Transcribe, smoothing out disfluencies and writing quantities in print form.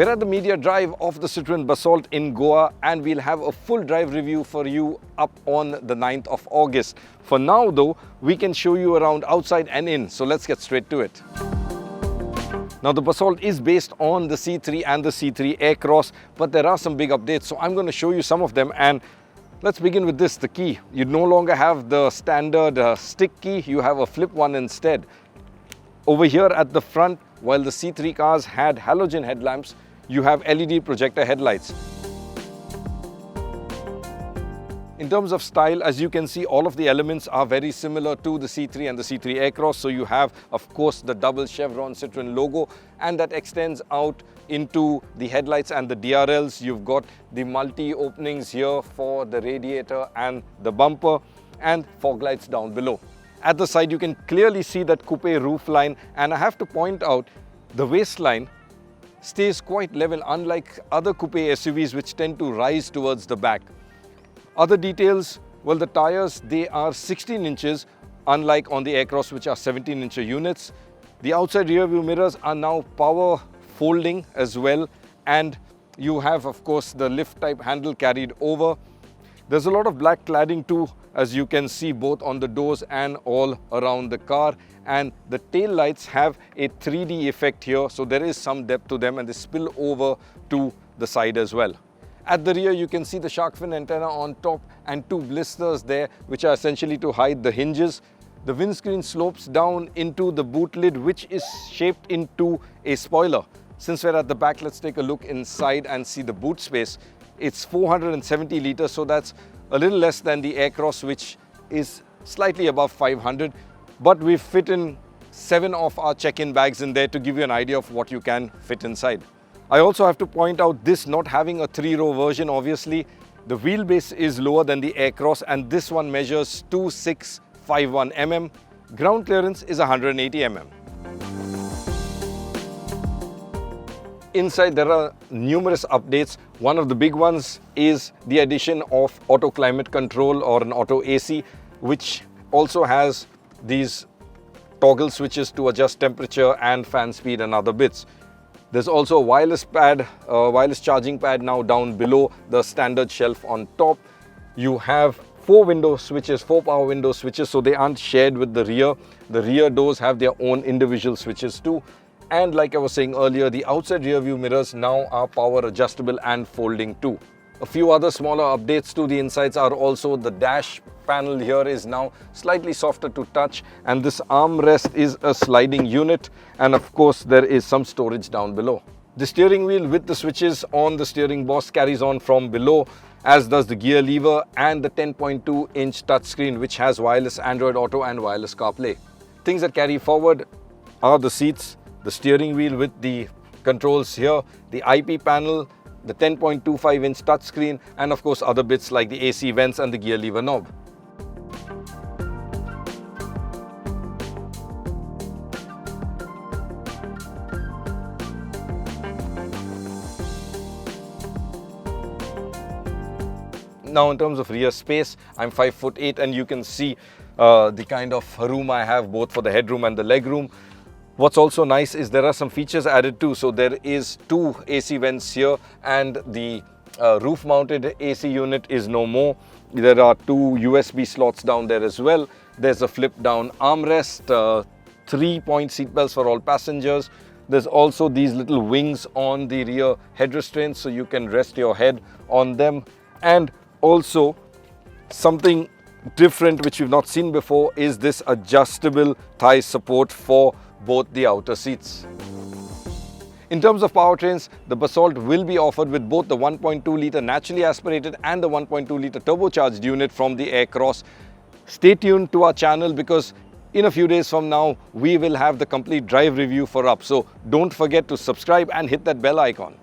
We're at the media drive of the Citroen Basalt in Goa, and we'll have a full drive review for you up on the 9th of August. For now though, we can show you around outside and in, so let's get straight to it. Now the Basalt is based on the C3 and the C3 Aircross, but there are some big updates, so I'm going to show you some of them. And let's begin with this, the key. You no longer have the standard stick key, you have a flip one instead. Over here at the front, while the C3 cars had halogen headlamps, you have LED projector headlights. In terms of style, as you can see, all of the elements are very similar to the C3 and the C3 Aircross. So you have, of course, the double chevron Citroen logo, and that extends out into the headlights and the DRLs. You've got the multi-openings here for the radiator and the bumper, and fog lights down below. At the side, you can clearly see that coupe roofline, and I have to point out the waistline stays quite level, unlike other coupe SUVs which tend to rise towards the back. Other details, well, the tires, they are 16 inches, unlike on the Aircross which are 17-inch units. The outside rear view mirrors are now power folding as well, and you have, of course, the lift type handle carried over. There's a lot of black cladding too, as you can see, both on the doors and all around the car. And the tail lights have a 3D effect here, so there is some depth to them, and they spill over to the side as well. At the rear, you can see the shark fin antenna on top and two blisters there, which are essentially to hide the hinges. The windscreen slopes down into the boot lid, which is shaped into a spoiler. Since we're at the back, let's take a look inside and see the boot space. It's 470 litres, so that's a little less than the Aircross, which is slightly above 500. But we've fit in 7 of our check-in bags in there to give you an idea of what you can fit inside. I also have to point out this not having a 3-row version. Obviously, the wheelbase is lower than the Aircross, and this one measures 2651 mm. Ground clearance is 180 mm. Inside, there are numerous updates. One of the big ones is the addition of auto climate control, or an auto AC, which also has these toggle switches to adjust temperature and fan speed and other bits. There's also a wireless pad, wireless charging pad now down below the standard shelf on top. You have 4 window switches, 4 power window switches, so they aren't shared with the rear. The rear doors have their own individual switches too. And like I was saying earlier, the outside rear view mirrors now are power adjustable and folding too. A few other smaller updates to the insides are also the dash panel here is now slightly softer to touch, and this armrest is a sliding unit, and of course there is some storage down below. The steering wheel with the switches on the steering boss carries on from below, as does the gear lever and the 10.2-inch touchscreen, which has wireless Android Auto and wireless CarPlay. Things that carry forward are the seats, the steering wheel with the controls here, the IP panel, the 10.25-inch touchscreen, and of course other bits like the AC vents and the gear lever knob. Now in terms of rear space, I'm 5'8", and you can see the kind of room I have both for the headroom and the legroom. What's also nice is there are some features added too. So there is 2 AC vents here, and the roof mounted AC unit is no more. There are 2 USB slots down there as well. There's a flip down armrest, 3-point seat belts for all passengers. There's also these little wings on the rear head restraints, so you can rest your head on them. And also something different which we've not seen before is this adjustable thigh support for both the outer seats. In terms of powertrains, the Basalt will be offered with both the 1.2-litre naturally aspirated and the 1.2-litre turbocharged unit from the Aircross. Stay tuned to our channel, because in a few days from now, we will have the complete drive review for up. So don't forget to subscribe and hit that bell icon.